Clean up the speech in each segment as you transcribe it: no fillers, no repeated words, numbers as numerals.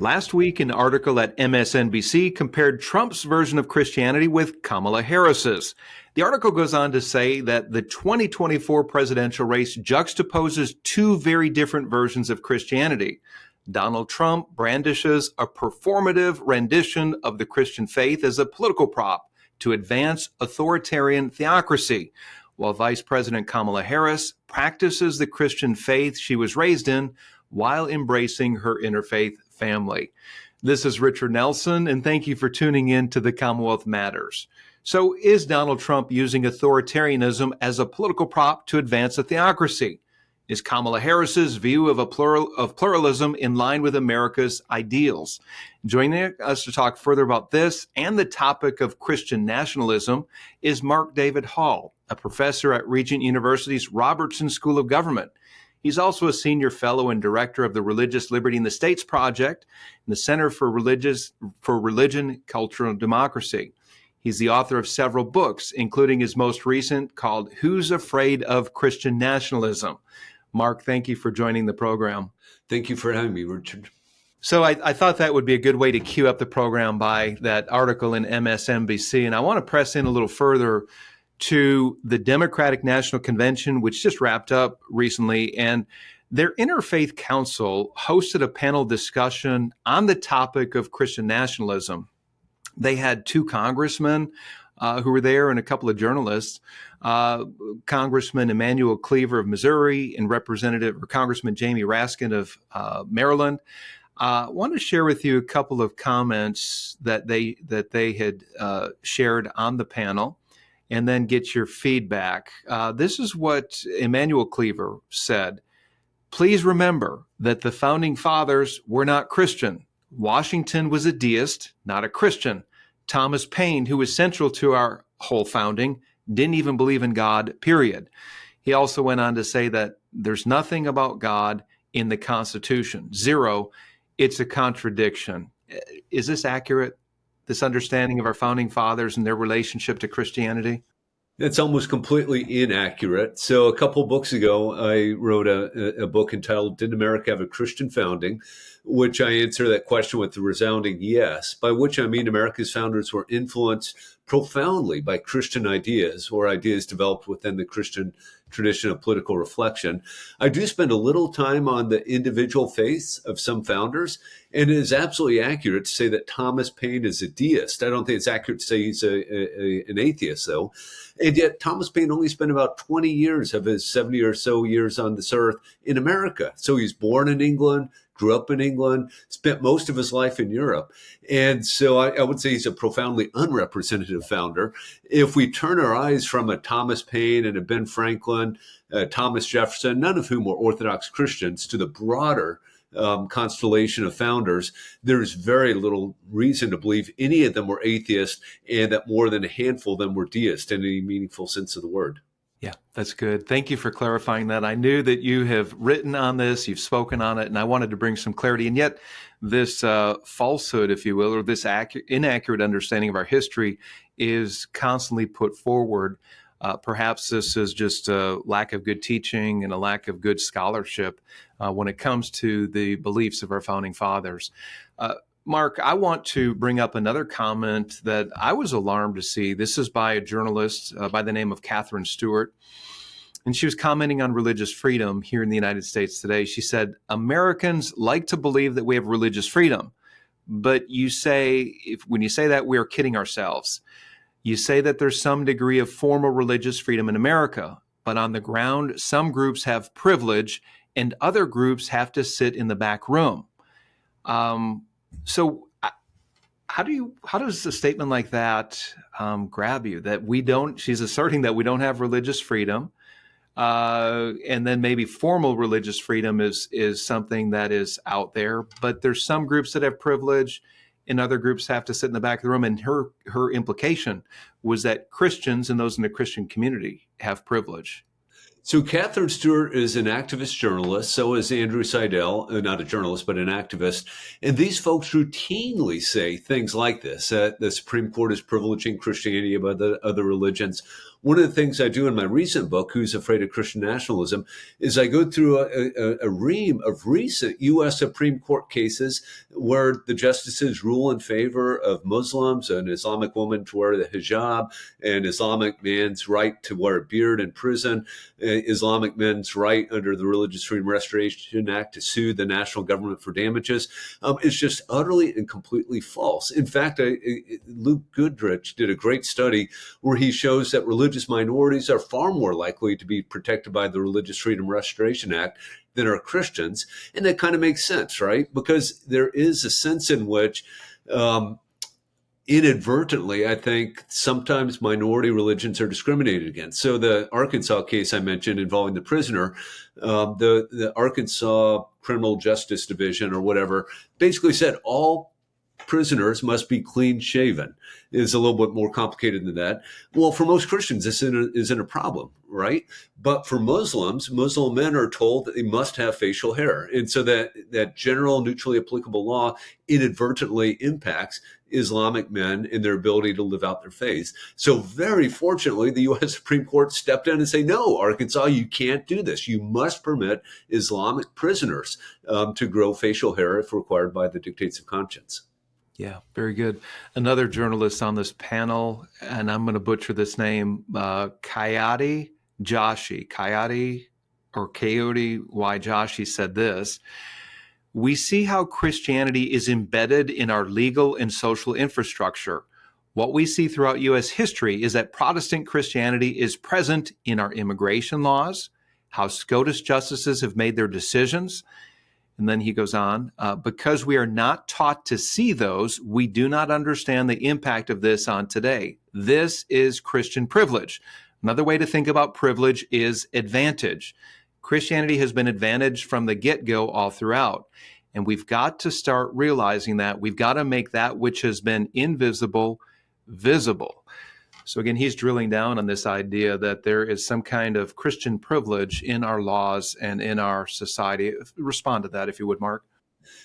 Last week, an article at MSNBC compared Trump's version of Christianity with Kamala Harris's. The article goes on to say that the 2024 presidential race juxtaposes two very different versions of Christianity. Donald Trump brandishes a performative rendition of the Christian faith as a political prop to advance authoritarian theocracy, while Vice President Kamala Harris practices the Christian faith she was raised in while embracing her interfaith family. This is Richard Nelson, and thank you for tuning in to the Commonwealth Matters. So, is Donald Trump using authoritarianism as a political prop to advance a theocracy? Is Kamala Harris's view of pluralism in line with America's ideals? Joining us to talk further about this and the topic of Christian nationalism is Mark David Hall, a professor at Regent University's Robertson School of Government. He's also a senior fellow and director of the Religious Liberty in the States Project and the Center for Religion, Culture, and Democracy. He's the author of several books, including his most recent called Who's Afraid of Christian Nationalism? Mark, thank you for joining the program. Thank you for having me, Richard. So I thought that would be a good way to cue up the program by that article in MSNBC. And I want to press in a little further to the Democratic National Convention, which just wrapped up recently, and their Interfaith Council hosted a panel discussion on the topic of Christian nationalism. They had two congressmen who were there and a couple of journalists, Congressman Emanuel Cleaver of Missouri and Congressman Jamie Raskin of Maryland. I want to share with you a couple of comments that they had shared on the panel, and then get your feedback. This is what Emanuel Cleaver said. Please remember that the founding fathers were not Christian. Washington was a deist, not a Christian. Thomas Paine, who was central to our whole founding, didn't even believe in God, period. He also went on to say that there's nothing about God in the Constitution. Zero. It's a contradiction. Is this accurate? This understanding of our founding fathers and their relationship to Christianity? It's almost completely inaccurate. So a couple books ago, I wrote a book entitled, Did America Have a Christian Founding? Which I answer that question with the resounding yes, by which I mean America's founders were influenced profoundly by Christian ideas or ideas developed within the Christian tradition of political reflection. I do spend a little time on the individual faiths of some founders, and it is absolutely accurate to say that Thomas Paine is a deist. I don't think it's accurate to say he's an atheist, though. And yet Thomas Paine only spent about 20 years of his 70 or so years on this earth in America. So he's born in England, grew up in England, spent most of his life in Europe. And so I would say he's a profoundly unrepresentative founder. If we turn our eyes from a Thomas Paine and a Ben Franklin, Thomas Jefferson, none of whom were Orthodox Christians, to the broader constellation of founders, there's very little reason to believe any of them were atheists and that more than a handful of them were deists in any meaningful sense of the word. Yeah, that's good. Thank you for clarifying that. I knew that you have written on this, you've spoken on it, and I wanted to bring some clarity. And yet this falsehood, if you will, or this inaccurate understanding of our history is constantly put forward. Perhaps this is just a lack of good teaching and a lack of good scholarship when it comes to the beliefs of our founding fathers. Mark, I want to bring up another comment that I was alarmed to see. This is by a journalist by the name of Catherine Stewart, and she was commenting on religious freedom here in the United States today. She said, Americans like to believe that we have religious freedom, but when you say that, we are kidding ourselves. You say that there's some degree of formal religious freedom in America, but on the ground, some groups have privilege and other groups have to sit in the back room. So how does a statement like that grab you? That she's asserting that we don't have religious freedom, and then maybe formal religious freedom is something that is out there, but there's some groups that have privilege and other groups have to sit in the back of the room. And her implication was that Christians and those in the Christian community have privilege. So Catherine Stewart is an activist journalist. So is Andrew Seidel, not a journalist, but an activist. And these folks routinely say things like this, that the Supreme Court is privileging Christianity above the other religions. One of the things I do in my recent book, Who's Afraid of Christian Nationalism, is I go through a ream of recent U.S. Supreme Court cases where the justices rule in favor of Muslims, an Islamic woman to wear the hijab, an Islamic man's right to wear a beard in prison, Islamic men's right under the Religious Freedom Restoration Act to sue the national government for damages. It's just utterly and completely false. In fact, Luke Goodrich did a great study where he shows that religious minorities are far more likely to be protected by the Religious Freedom Restoration Act than are Christians. And that kind of makes sense, right? Because there is a sense in which inadvertently, I think sometimes minority religions are discriminated against. So the Arkansas case I mentioned involving the prisoner, the Arkansas Criminal Justice Division or whatever, basically said all prisoners must be clean shaven. It's a little bit more complicated than that. Well, for most Christians, this isn't a problem, right? But for Muslims, Muslim men are told that they must have facial hair. And so that general neutrally applicable law inadvertently impacts Islamic men in their ability to live out their faith. So very fortunately, the U.S. Supreme Court stepped in and say, no, Arkansas, you can't do this. You must permit Islamic prisoners to grow facial hair if required by the dictates of conscience. Yeah, very good. Another journalist on this panel, and I'm going to butcher this name, Coyote Joshi Y. Joshi said this: "We see how Christianity is embedded in our legal and social infrastructure. What we see throughout U.S. history is that Protestant Christianity is present in our immigration laws, how SCOTUS justices have made their decisions." And then he goes on, because we are not taught to see those, we do not understand the impact of this on today. This is Christian privilege. Another way to think about privilege is advantage. Christianity has been advantaged from the get-go all throughout. And we've got to start realizing that. We've got to make that which has been invisible visible. So again, he's drilling down on this idea that there is some kind of Christian privilege in our laws and in our society. Respond to that, if you would, Mark.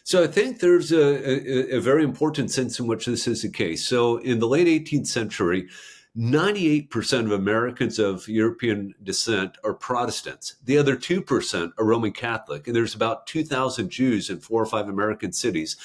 So I think there's a very important sense in which this is the case. So in the late 18th century, 98% of Americans of European descent are Protestants. The other 2% are Roman Catholic. And there's about 2,000 Jews in 4 or 5 American cities.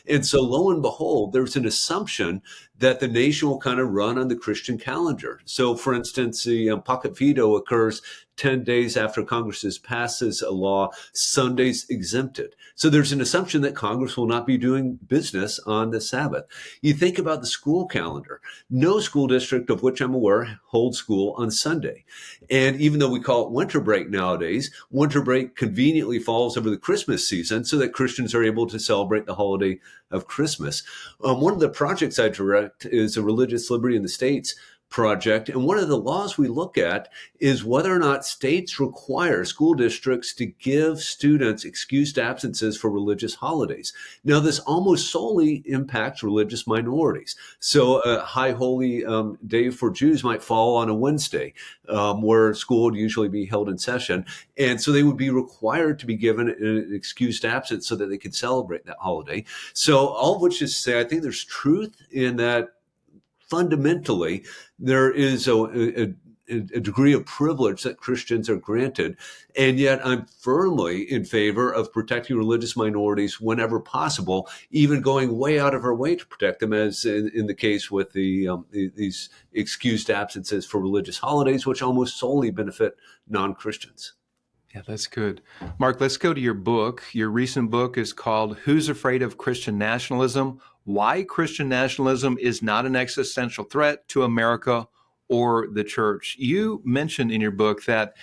And so lo and behold, there's an assumption that the nation will kind of run on the Christian calendar. So for instance, the pocket veto occurs 10 days after Congress passes a law, Sundays exempted. So there's an assumption that Congress will not be doing business on the Sabbath. You think about the school calendar. No school district of which I'm aware holds school on Sunday. And even though we call it winter break nowadays, winter break conveniently falls over the Christmas season so that Christians are able to celebrate the holiday of Christmas. One of the projects I direct is a Religious Liberty in the States project. And one of the laws we look at is whether or not states require school districts to give students excused absences for religious holidays. Now, this almost solely impacts religious minorities. So a high holy day for Jews might fall on a Wednesday, where school would usually be held in session. And so they would be required to be given an excused absence so that they could celebrate that holiday. So all of which is to say, I think there's truth in that. Fundamentally, there is a degree of privilege that Christians are granted. And yet I'm firmly in favor of protecting religious minorities whenever possible, even going way out of our way to protect them, as in the case with these excused absences for religious holidays, which almost solely benefit non-Christians. Yeah, that's good. Mark, let's go to your book. Your recent book is called Who's Afraid of Christian Nationalism? Why Christian Nationalism is Not an Existential Threat to America or the Church. You mentioned in your book that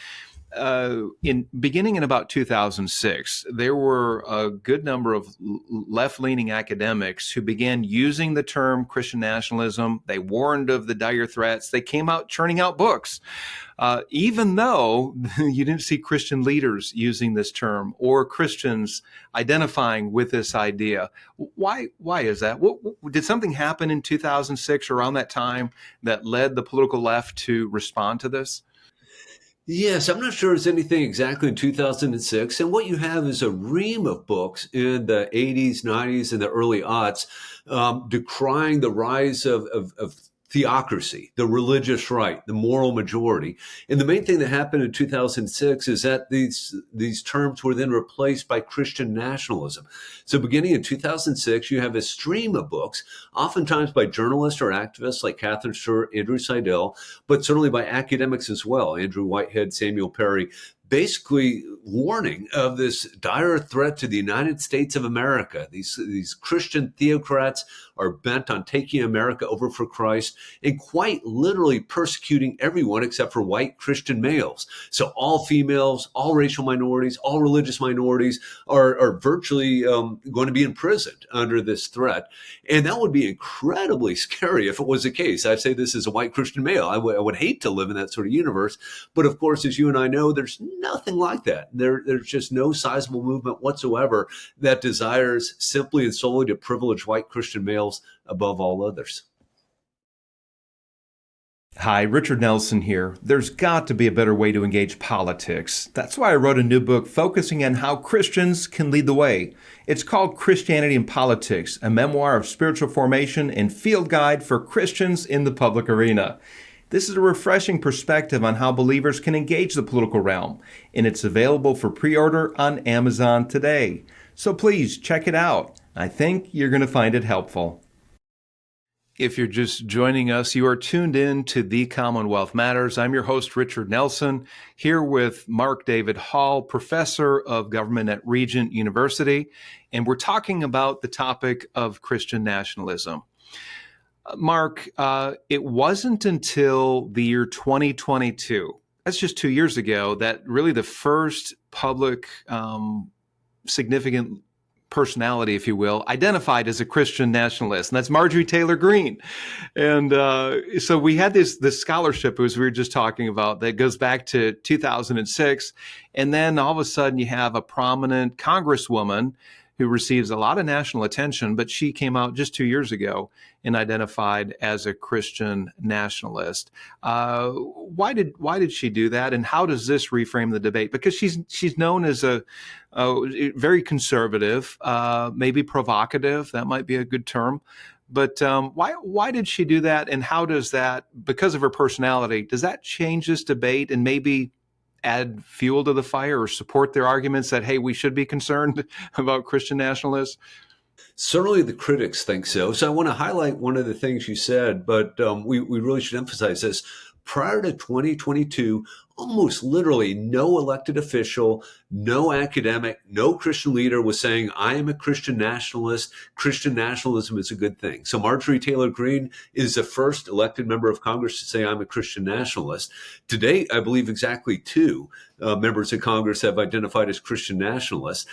beginning in about 2006, there were a good number of left-leaning academics who began using the term Christian nationalism. They warned of the dire threats. They came out churning out books, even though you didn't see Christian leaders using this term or Christians identifying with this idea. Why is that? Did something happen in 2006 around that time that led the political left to respond to this? Yes, I'm not sure there's anything exactly in 2006. And what you have is a ream of books in the 80s, 90s, and the early aughts decrying the rise of theocracy, the religious right, the moral majority. And the main thing that happened in 2006 is that these terms were then replaced by Christian nationalism. So beginning in 2006, you have a stream of books, oftentimes by journalists or activists like Catherine Stewart, Andrew Seidel, but certainly by academics as well, Andrew Whitehead, Samuel Perry, basically warning of this dire threat to the United States of America. These Christian theocrats are bent on taking America over for Christ and quite literally persecuting everyone except for white Christian males. So all females, all racial minorities, all religious minorities are virtually going to be imprisoned under this threat. And that would be incredibly scary if it was the case. I say this as a white Christian male. I would hate to live in that sort of universe. But of course, as you and I know, there's nothing like that. There's just no sizable movement whatsoever that desires simply and solely to privilege white Christian males above all others. Hi, Richard Nelson here. There's got to be a better way to engage politics. That's why I wrote a new book focusing on how Christians can lead the way. It's called Christianity and Politics, a memoir of spiritual formation and field guide for Christians in the public arena. This is a refreshing perspective on how believers can engage the political realm, and it's available for pre-order on Amazon today. So please check it out. I think you're going to find it helpful. If you're just joining us, you are tuned in to The Commonwealth Matters. I'm your host, Richard Nelson, here with Mark David Hall, professor of government at Regent University, and we're talking about the topic of Christian nationalism. Mark, it wasn't until the year 2022, that's just 2 years ago, that really the first public significant personality, if you will, identified as a Christian nationalist, and that's Marjorie Taylor Greene. And so we had this scholarship, as we were just talking about, that goes back to 2006, and then all of a sudden you have a prominent congresswoman who receives a lot of national attention, but she came out just 2 years ago and identified as a Christian nationalist. Why did she do that, and how does this reframe the debate? Because she's known as a very conservative, maybe provocative. That might be a good term. But why did she do that, and how does that, because of her personality, does that change this debate and maybe add fuel to the fire or support their arguments that, hey, we should be concerned about Christian nationalists? Certainly the critics think so. So I want to highlight one of the things you said, but we really should emphasize this. Prior to 2022, almost literally no elected official, no academic, no Christian leader was saying, I am a Christian nationalist. Christian nationalism is a good thing. So Marjorie Taylor Greene is the first elected member of Congress to say, I'm a Christian nationalist. To date, I believe exactly two members of Congress have identified as Christian nationalists.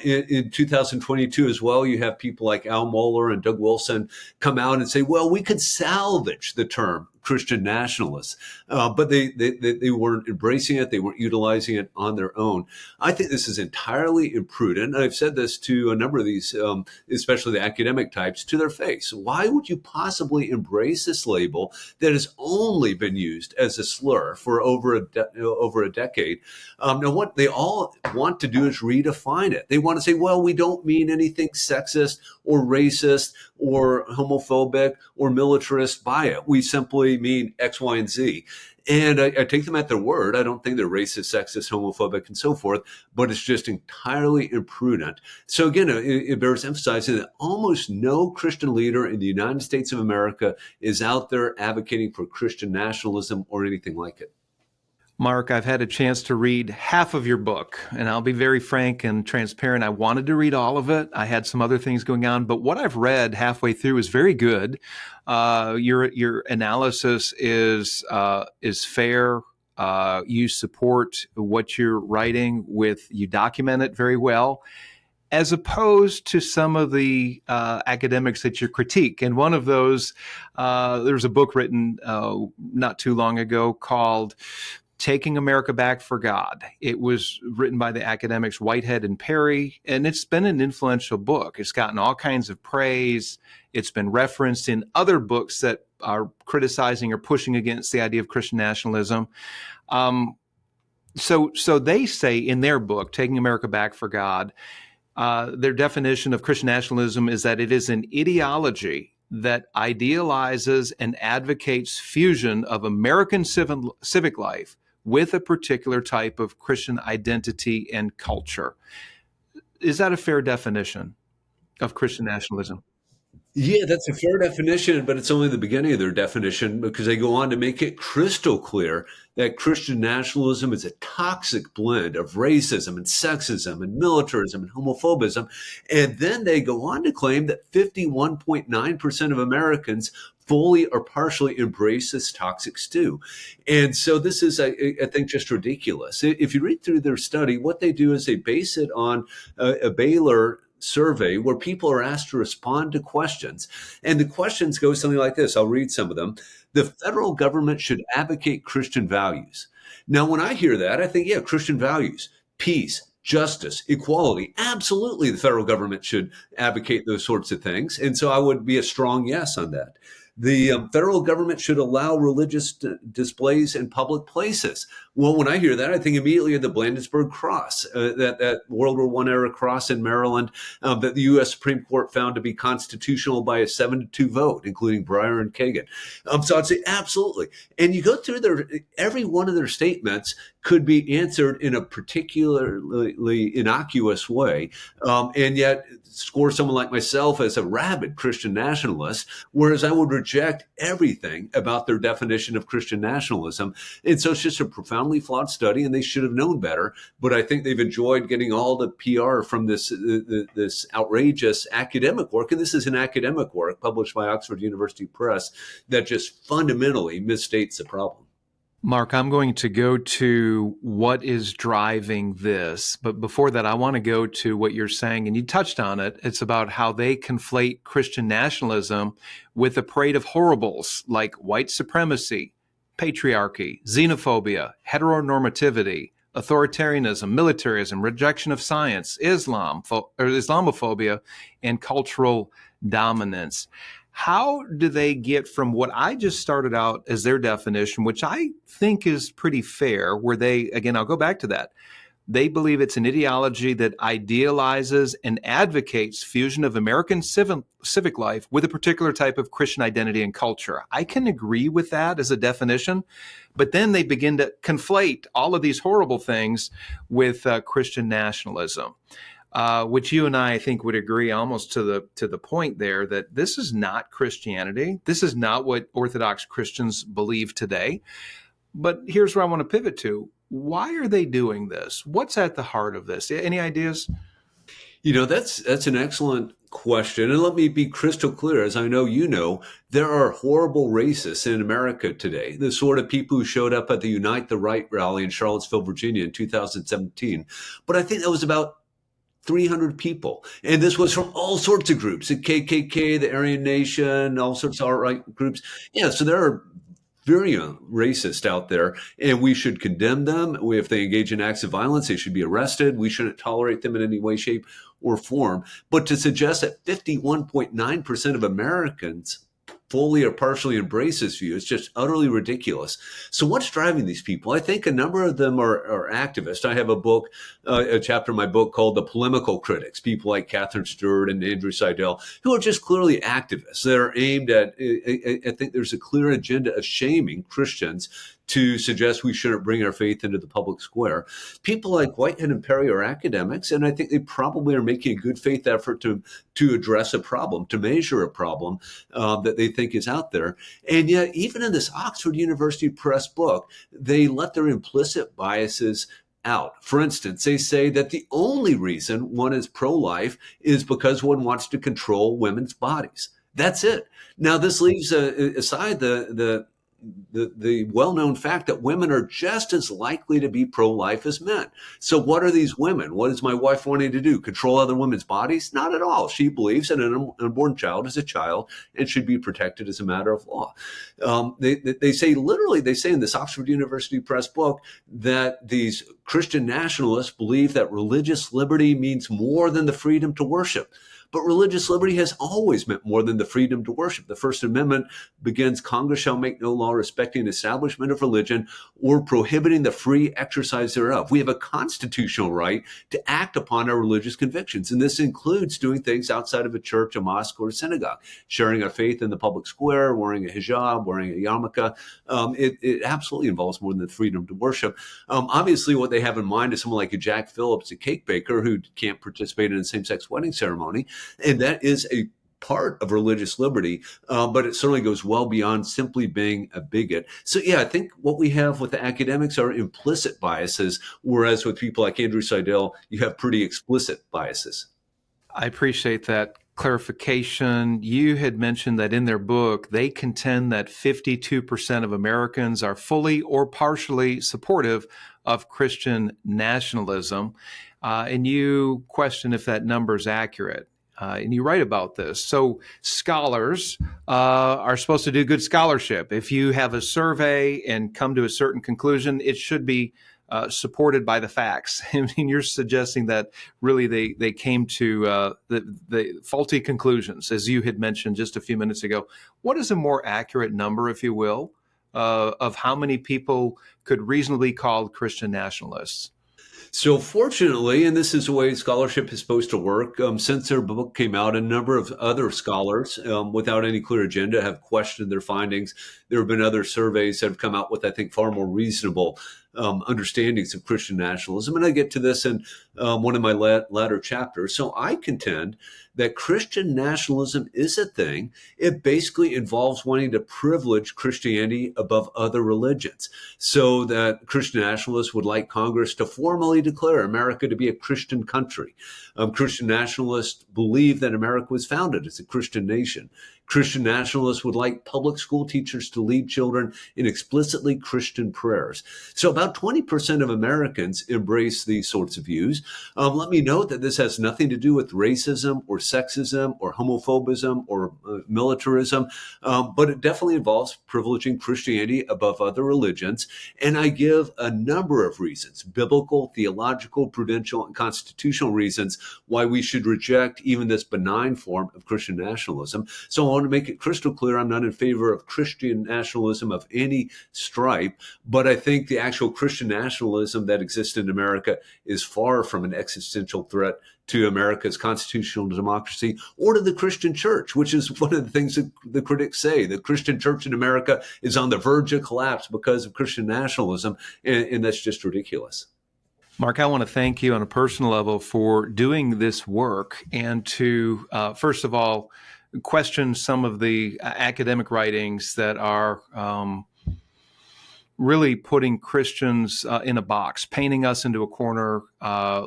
In 2022 as well, you have people like Al Mohler and Doug Wilson come out and say, well, we could salvage the term Christian nationalists, but they weren't embracing it. They weren't utilizing it on their own. I think this is entirely imprudent. And I've said this to a number of these, especially the academic types, to their face. Why would you possibly embrace this label that has only been used as a slur for over a decade? Now, what they all want to do is redefine it. They want to say, well, we don't mean anything sexist or racist or homophobic or militarist by it. We simply mean X, Y, and Z. And I take them at their word. I don't think they're racist, sexist, homophobic, and so forth, but it's just entirely imprudent. So again, it bears emphasizing that almost no Christian leader in the United States of America is out there advocating for Christian nationalism or anything like it. Mark, I've had a chance to read half of your book, and I'll be very frank and transparent. I wanted to read all of it. I had some other things going on, but what I've read halfway through is very good. Your analysis is fair. You support what you're writing you document it very well, as opposed to some of the academics that you critique. And one of those, there's a book written not too long ago called Taking America Back for God. It was written by the academics Whitehead and Perry, and it's been an influential book. It's gotten all kinds of praise. It's been referenced in other books that are criticizing or pushing against the idea of Christian nationalism. So they say in their book, Taking America Back for God, their definition of Christian nationalism is that it is an ideology that idealizes and advocates fusion of American civic life with a particular type of Christian identity and culture. Is that a fair definition of Christian nationalism? Yeah, that's a fair definition, but it's only the beginning of their definition because they go on to make it crystal clear that Christian nationalism is a toxic blend of racism and sexism and militarism and homophobism. And then they go on to claim that 51.9% of Americans fully or partially embrace this toxic stew. And so this is, I think, just ridiculous. If you read through their study, what they do is they base it on a Baylor survey where people are asked to respond to questions. And the questions go something like this. I'll read some of them. The federal government should advocate Christian values. Now, when I hear that, I think, yeah, Christian values, peace, justice, equality. Absolutely, the federal government should advocate those sorts of things. And so I would be a strong yes on that. The federal government should allow religious displays in public places. Well, when I hear that, I think immediately of the Bladensburg Cross, that World War I era cross in Maryland that the U.S. Supreme Court found to be constitutional by a 7-2 vote, including Breyer and Kagan. So I'd say absolutely. And you go through every one of their statements could be answered in a particularly innocuous way, and yet score someone like myself as a rabid Christian nationalist, whereas I would reject everything about their definition of Christian nationalism. And so it's just a profoundly flawed study, and they should have known better. But I think they've enjoyed getting all the PR from this outrageous academic work. And this is an academic work published by Oxford University Press that just fundamentally misstates the problem. Mark, I'm going to go to what is driving this. But before that, I want to go to what you're saying, and you touched on it. It's about how they conflate Christian nationalism with a parade of horribles like white supremacy, patriarchy, xenophobia, heteronormativity, authoritarianism, militarism, rejection of science, Islamophobia, and cultural dominance. How do they get from what I just started out as their definition, which I think is pretty fair, where they, again, I'll go back to that. They believe it's an ideology that idealizes and advocates fusion of American civic life with a particular type of Christian identity and culture. I can agree with that as a definition, but then they begin to conflate all of these horrible things with Christian nationalism. Which you and I think would agree almost to the point there that this is not Christianity. This is not what Orthodox Christians believe today. But here's where I want to pivot to. Why are they doing this? What's at the heart of this? Any ideas? You know, that's an excellent question. And let me be crystal clear. As I know you know, there are horrible racists in America today, the sort of people who showed up at the Unite the Right rally in Charlottesville, Virginia in 2017. But I think that was about 300 people. And this was from all sorts of groups, the KKK, the Aryan Nation, all sorts of alt-right groups. Yeah, so there are virulent racists out there, and we should condemn them. If they engage in acts of violence, they should be arrested. We shouldn't tolerate them in any way, shape, or form. But to suggest that 51.9% of Americans fully or partially embrace this view, it's just utterly ridiculous. So what's driving these people? I think a number of them are activists. I have a book, a chapter in my book called The Polemical Critics, people like Catherine Stewart and Andrew Seidel, who are just clearly activists that are aimed at, I think there's a clear agenda of shaming Christians to suggest we shouldn't bring our faith into the public square. People like Whitehead and Perry are academics, and I think they probably are making a good faith effort to address a problem, to measure a problem that they think is out there. And yet, even in this Oxford University Press book, they let their implicit biases out. For instance, they say that the only reason one is pro-life is because one wants to control women's bodies. That's it. Now, this leaves aside the well-known fact that women are just as likely to be pro-life as men. So what are these women? What is my wife wanting to do? Control other women's bodies? Not at all. She believes that an unborn child is a child and should be protected as a matter of law. They say in this Oxford University Press book that these Christian nationalists believe that religious liberty means more than the freedom to worship. But religious liberty has always meant more than the freedom to worship. The First Amendment begins, Congress shall make no law respecting the establishment of religion or prohibiting the free exercise thereof. We have a constitutional right to act upon our religious convictions. And this includes doing things outside of a church, a mosque, or a synagogue, sharing our faith in the public square, wearing a hijab, wearing a yarmulke. It absolutely involves more than the freedom to worship. Obviously, what they have in mind is someone like a Jack Phillips, a cake baker who can't participate in a same-sex wedding ceremony. And that is a part of religious liberty, but it certainly goes well beyond simply being a bigot. So, yeah, I think what we have with the academics are implicit biases, whereas with people like Andrew Seidel, you have pretty explicit biases. I appreciate that clarification. You had mentioned that in their book, they contend that 52% of Americans are fully or partially supportive of Christian nationalism. And you question if that number is accurate. And you write about this. So scholars are supposed to do good scholarship. If you have a survey and come to a certain conclusion, it should be supported by the facts. I mean, you're suggesting that really they came to the faulty conclusions, as you had mentioned just a few minutes ago. What is a more accurate number, if you will, of how many people could reasonably be called Christian nationalists? So fortunately, and this is the way scholarship is supposed to work, since their book came out, a number of other scholars without any clear agenda have questioned their findings. There have been other surveys that have come out with, I think, far more reasonable understandings of Christian nationalism. And I get to this in one of my latter chapters. So I contend that Christian nationalism is a thing. It basically involves wanting to privilege Christianity above other religions, so that Christian nationalists would like Congress to formally declare America to be a Christian country. Christian nationalists believe that America was founded as a Christian nation. Christian nationalists would like public school teachers to lead children in explicitly Christian prayers. So about 20% of Americans embrace these sorts of views. Let me note that this has nothing to do with racism or sexism or homophobism or militarism, but it definitely involves privileging Christianity above other religions. And I give a number of reasons, biblical, theological, prudential, and constitutional reasons why we should reject even this benign form of Christian nationalism. So I want to make it crystal clear, I'm not in favor of Christian nationalism of any stripe, but I think the actual Christian nationalism that exists in America is far from an existential threat to America's constitutional democracy or to the Christian church, which is one of the things that the critics say. The Christian church in America is on the verge of collapse because of Christian nationalism, and that's just ridiculous. Mark, I want to thank you on a personal level for doing this work and to, first of all, question some of the academic writings that are really putting Christians in a box, painting us into a corner,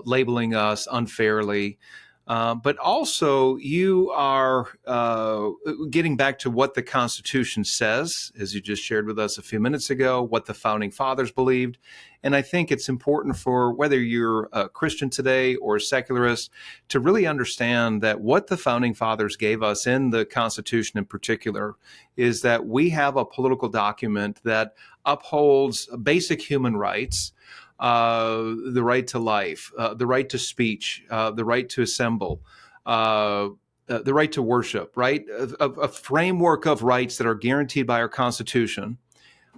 labeling us unfairly. But also, you are getting back to what the Constitution says, as you just shared with us a few minutes ago, what the Founding Fathers believed. And I think it's important for whether you're a Christian today or a secularist to really understand that what the Founding Fathers gave us in the Constitution in particular is that we have a political document that upholds basic human rights, the right to life, the right to speech, the right to assemble, the right to worship, right? A framework of rights that are guaranteed by our Constitution,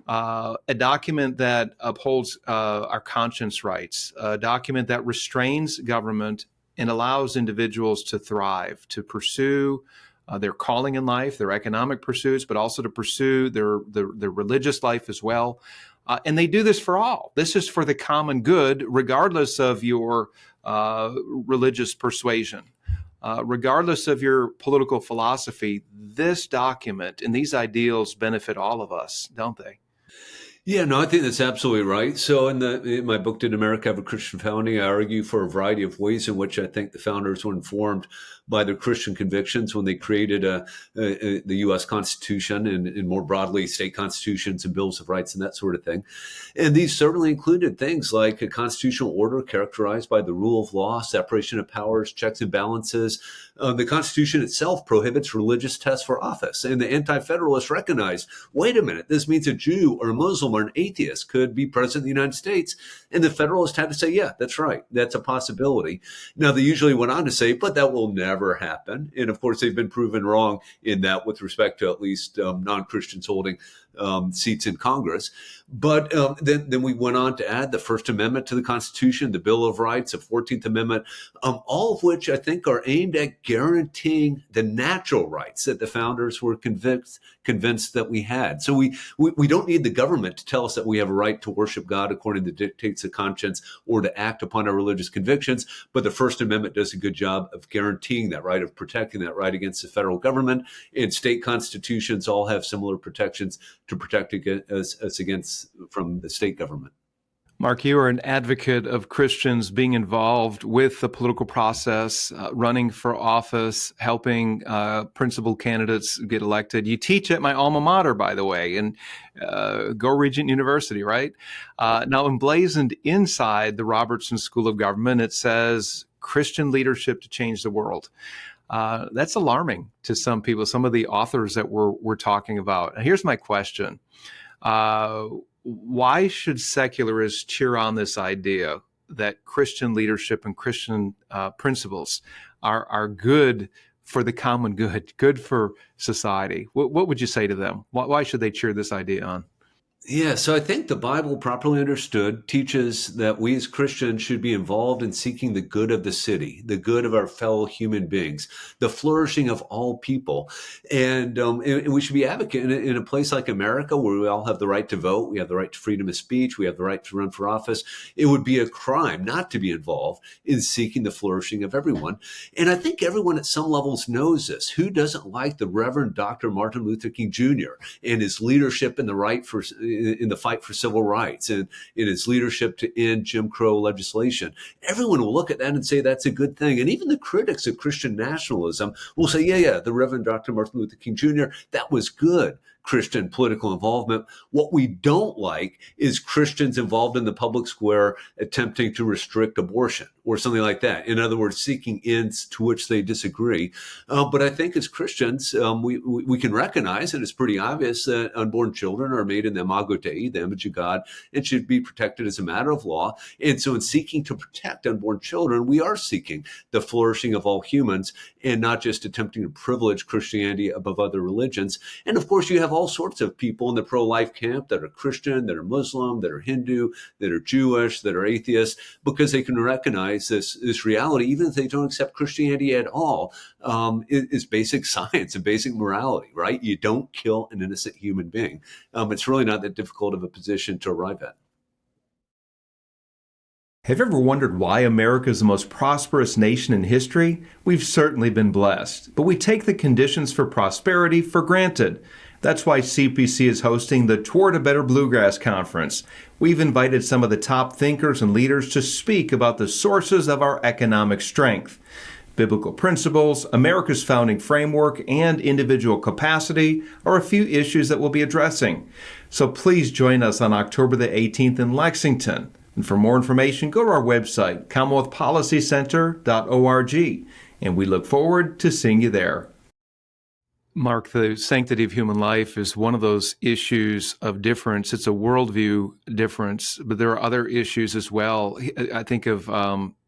a document that upholds our conscience rights, a document that restrains government and allows individuals to thrive, to pursue their calling in life, their economic pursuits, but also to pursue their religious life as well. And they do this for all. This is for the common good, regardless of your religious persuasion, regardless of your political philosophy. This document and these ideals benefit all of us, don't they? Yeah, no, I think that's absolutely right. So in my book, Did America Have a Christian Founding? I argue for a variety of ways in which I think the founders were informed by their Christian convictions when they created the U.S. Constitution and more broadly state constitutions and bills of rights and that sort of thing. And these certainly included things like a constitutional order characterized by the rule of law, separation of powers, checks and balances. The Constitution itself prohibits religious tests for office. And the Anti-Federalists recognized, wait a minute, this means a Jew or a Muslim Muslim or an atheist could be president of the United States. And the Federalists had to say, yeah, that's right. That's a possibility. Now, they usually went on to say, but that will never happen. And of course, they've been proven wrong in that with respect to at least non-Christians holding seats in Congress. But then we went on to add the First Amendment to the Constitution, the Bill of Rights, the 14th Amendment, all of which I think are aimed at guaranteeing the natural rights that the founders were convinced that we had. So we don't need the government to tell us that we have a right to worship God according to the dictates of conscience or to act upon our religious convictions. But the First Amendment does a good job of guaranteeing that right, of protecting that right against the federal government. And state constitutions all have similar protections to protect us against from the state government. Mark, you are an advocate of Christians being involved with the political process, running for office, helping principal candidates get elected. You teach at my alma mater, by the way, and go Regent University, right? Now, emblazoned inside the Robertson School of Government, it says Christian leadership to change the world. That's alarming to some people, some of the authors that we're talking about. And here's my question. Why should secularists cheer on this idea that Christian leadership and Christian principles are good for the common good for society? What would you say to them? Why should they cheer this idea on? Yeah, so I think the Bible, properly understood, teaches that we as Christians should be involved in seeking the good of the city, the good of our fellow human beings, the flourishing of all people. And we should be advocating in a place like America where we all have the right to vote, we have the right to freedom of speech, we have the right to run for office. It would be a crime not to be involved in seeking the flourishing of everyone. And I think everyone at some levels knows this. Who doesn't like the Reverend Dr. Martin Luther King Jr. and his leadership in the fight for civil rights and in his leadership to end Jim Crow legislation? Everyone will look at that and say that's a good thing. And even the critics of Christian nationalism will say, yeah, the Reverend Dr. Martin Luther King Jr., that was good Christian political involvement. What we don't like is Christians involved in the public square attempting to restrict abortion or something like that. In other words, seeking ends to which they disagree. But I think as Christians, we can recognize, and it's pretty obvious, that unborn children are made in the imago Dei, the image of God, and should be protected as a matter of law. And so in seeking to protect unborn children, we are seeking the flourishing of all humans and not just attempting to privilege Christianity above other religions. And of course, you have all sorts of people in the pro-life camp that are Christian, that are Muslim, that are Hindu, that are Jewish, that are atheists, because they can recognize this reality, even if they don't accept Christianity at all, is basic science and basic morality, right? You don't kill an innocent human being. It's really not that difficult of a position to arrive at. Have you ever wondered why America is the most prosperous nation in history? We've certainly been blessed, but we take the conditions for prosperity for granted. That's why CPC is hosting the Toward a Better Bluegrass Conference. We've invited some of the top thinkers and leaders to speak about the sources of our economic strength. Biblical principles, America's founding framework, and individual capacity are a few issues that we'll be addressing. So please join us on October the 18th in Lexington. And for more information, go to our website, commonwealthpolicycenter.org. And we look forward to seeing you there. Mark, the sanctity of human life is one of those issues of difference. It's a worldview difference, but there are other issues as well. I think of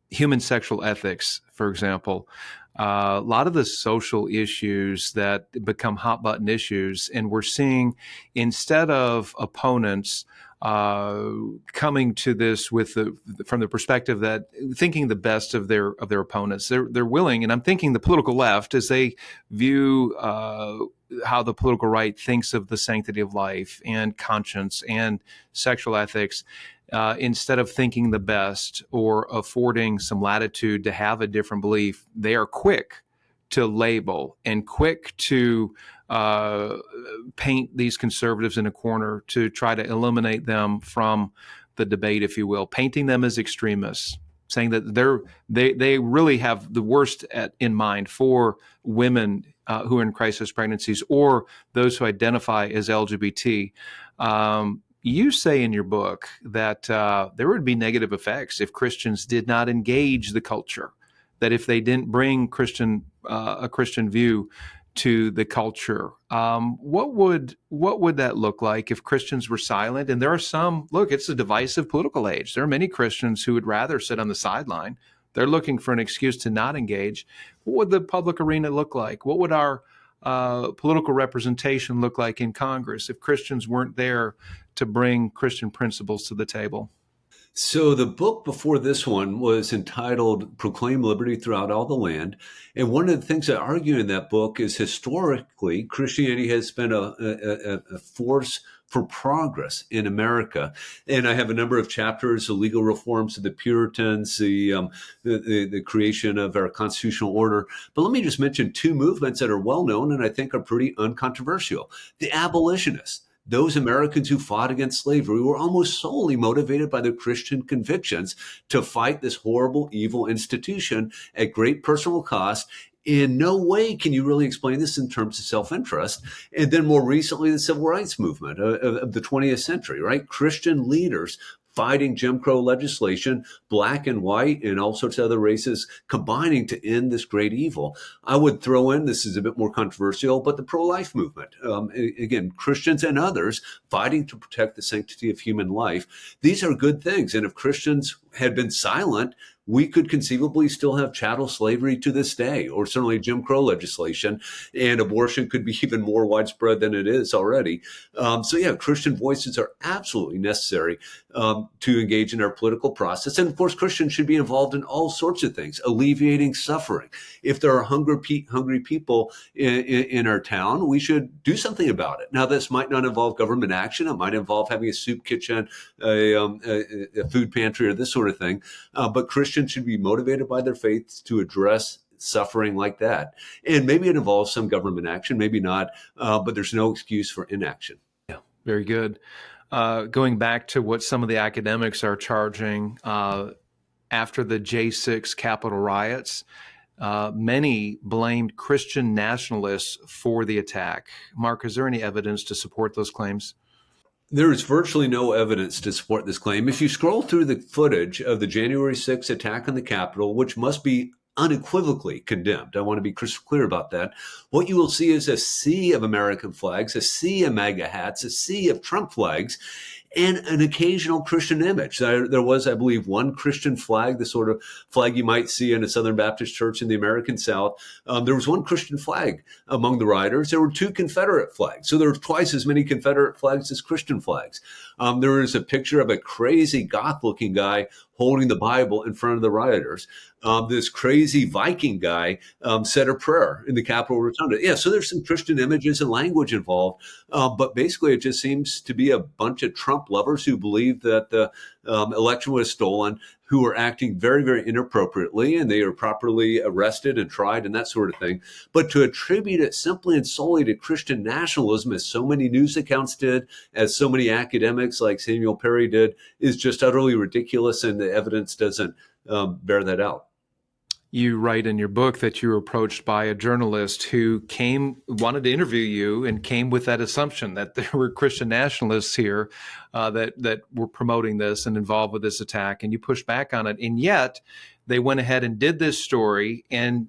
human sexual ethics, for example. A lot of the social issues that become hot button issues, and we're seeing, instead of opponents coming to this from the perspective that thinking the best of their opponents, they're willing, and I'm thinking the political left, as they view how the political right thinks of the sanctity of life and conscience and sexual ethics, instead of thinking the best or affording some latitude to have a different belief, they are quick to label and quick to paint these conservatives in a corner to try to eliminate them from the debate, if you will, painting them as extremists, saying that they really have the worst in mind for women who are in crisis pregnancies or those who identify as LGBT. You say in your book that there would be negative effects if Christians did not engage the culture, that if they didn't bring a Christian view to the culture. What would that look like if Christians were silent? And there are some, look, it's a divisive political age. There are many Christians who would rather sit on the sideline. They're looking for an excuse to not engage. What would the public arena look like? What would our political representation look like in Congress if Christians weren't there to bring Christian principles to the table? So the book before this one was entitled Proclaim Liberty Throughout All the Land. And one of the things I argue in that book is historically, Christianity has been a force for progress in America. And I have a number of chapters, the legal reforms of the Puritans, the creation of our constitutional order. But let me just mention two movements that are well known and I think are pretty uncontroversial. The abolitionists. Those Americans who fought against slavery were almost solely motivated by their Christian convictions to fight this horrible, evil institution at great personal cost. In no way can you really explain this in terms of self-interest. And then more recently, the civil rights movement of the 20th century, right? Christian leaders fighting Jim Crow legislation, black and white and all sorts of other races combining to end this great evil. I would throw in, this is a bit more controversial, but the pro-life movement. Again, Christians and others fighting to protect the sanctity of human life. These are good things. And if Christians had been silent, we could conceivably still have chattel slavery to this day, or certainly Jim Crow legislation, and abortion could be even more widespread than it is already. So yeah, Christian voices are absolutely necessary to engage in our political process. And of course, Christians should be involved in all sorts of things, alleviating suffering. If there are hungry people in our town, we should do something about it. Now, this might not involve government action. It might involve having a soup kitchen, a food pantry, or this sort of thing. But Christians should be motivated by their faith to address suffering like that. And maybe it involves some government action, maybe not, but there's no excuse for inaction. Yeah, very good. Going back to what some of the academics are charging after the J6 Capitol riots, many blamed Christian nationalists for the attack. Mark, is there any evidence to support those claims? There is virtually no evidence to support this claim. If you scroll through the footage of the January 6th attack on the Capitol, which must be unequivocally condemned, I want to be crystal clear about that, what you will see is a sea of American flags, a sea of MAGA hats, a sea of Trump flags, and an occasional Christian image. There was, I believe, one Christian flag, the sort of flag you might see in a Southern Baptist church in the American South. There was one Christian flag among the rioters. There were two Confederate flags. So there were twice as many Confederate flags as Christian flags. There was a picture of a crazy goth-looking guy holding the Bible in front of the rioters. This crazy Viking guy said a prayer in the Capitol Rotunda. Yeah, so there's some Christian images and language involved, but basically it just seems to be a bunch of Trump lovers who believe that the election was stolen, who are acting very, very inappropriately, and they are properly arrested and tried and that sort of thing. But to attribute it simply and solely to Christian nationalism, as so many news accounts did, as so many academics like Samuel Perry did, is just utterly ridiculous, and the evidence doesn't bear that out. You write in your book that you were approached by a journalist who wanted to interview you and came with that assumption that there were Christian nationalists here that were promoting this and involved with this attack, and you pushed back on it. And yet they went ahead and did this story and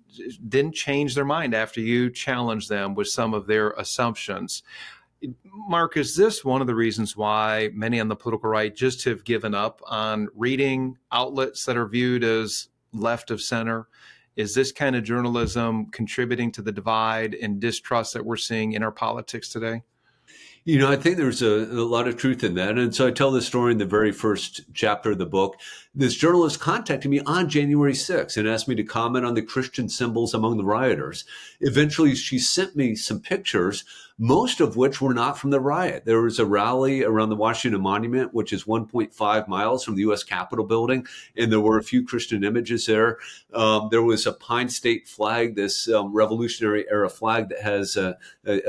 didn't change their mind after you challenged them with some of their assumptions. Mark, is this one of the reasons why many on the political right just have given up on reading outlets that are viewed as left of center? Is this kind of journalism contributing to the divide and distrust that we're seeing in our politics today? You know, I think there's a lot of truth in that. And so I tell this story in the very first chapter of the book. This journalist contacted me on January 6th and asked me to comment on the Christian symbols among the rioters. Eventually, she sent me some pictures, most of which were not from the riot. There was a rally around the Washington Monument, which is 1.5 miles from the U.S. Capitol building, and there were a few Christian images there. There was a Pine State flag, this Revolutionary era flag that has a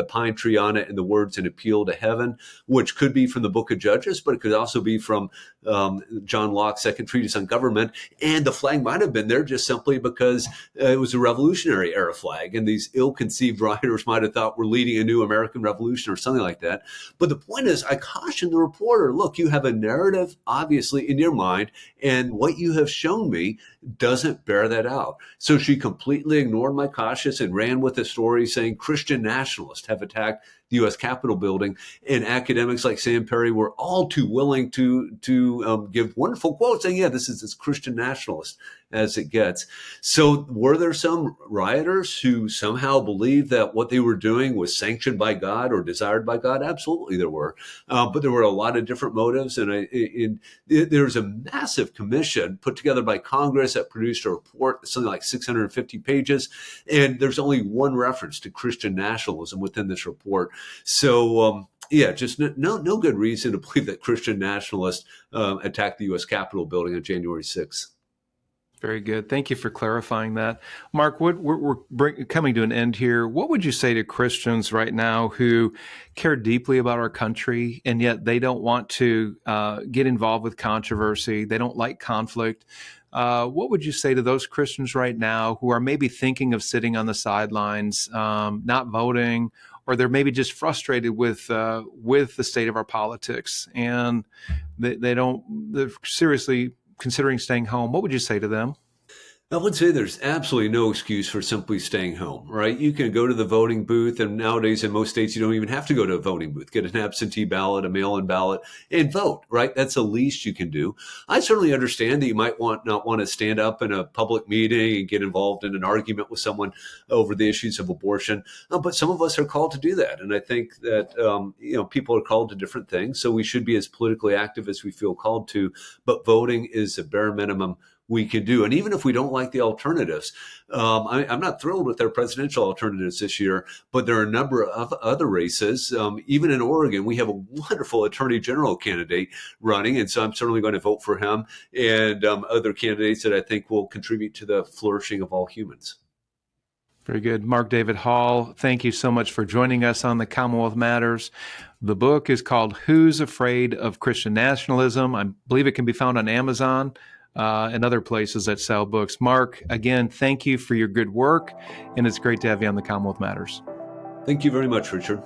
pine tree on it and the words "an appeal to heaven," which could be from the book of Judges, but it could also be from John Locke's Second Treatise on Government. And the flag might have been there just simply because it was a Revolutionary era flag. And these ill-conceived writers might have thought we're leading a new American Revolution or something like that. But the point is, I caution the reporter, look, you have a narrative, obviously, in your mind, and what you have shown me doesn't bear that out. So she completely ignored my cautions and ran with the story saying Christian nationalists have attacked the U.S. Capitol building, and academics like Sam Perry were all too willing to give wonderful quotes saying, yeah, this is as Christian nationalist as it gets. So were there some rioters who somehow believed that what they were doing was sanctioned by God or desired by God? Absolutely there were. But there were a lot of different motives. And there's a massive commission put together by Congress that produced a report, something like 650 pages. And there's only one reference to Christian nationalism within this report. So, just no good reason to believe that Christian nationalists attacked the U.S. Capitol building on January 6th. Very good. Thank you for clarifying that. Mark, we're coming to an end here. What would you say to Christians right now who care deeply about our country, and yet they don't want to get involved with controversy? They don't like conflict. What would you say to those Christians right now who are maybe thinking of sitting on the sidelines, not voting, or they're maybe just frustrated with the state of our politics, and they're seriously considering staying home? What would you say to them? I would say there's absolutely no excuse for simply staying home, right? You can go to the voting booth, and nowadays in most states, you don't even have to go to a voting booth. Get an absentee ballot, a mail-in ballot, and vote, right? That's the least you can do. I certainly understand that you might not want to stand up in a public meeting and get involved in an argument with someone over the issues of abortion, but some of us are called to do that. And I think that, people are called to different things, so we should be as politically active as we feel called to, but voting is the bare minimum we can do. And even if we don't like the alternatives, I'm not thrilled with their presidential alternatives this year, but there are a number of other races. Even in Oregon, we have a wonderful attorney general candidate running. And so I'm certainly going to vote for him and other candidates that I think will contribute to the flourishing of all humans. Very good. Mark David Hall, thank you so much for joining us on the Commonwealth Matters. The book is called Who's Afraid of Christian Nationalism? I believe it can be found on Amazon and other places that sell books. Mark, again, thank you for your good work, and it's great to have you on the Commonwealth Matters. Thank you very much, Richard.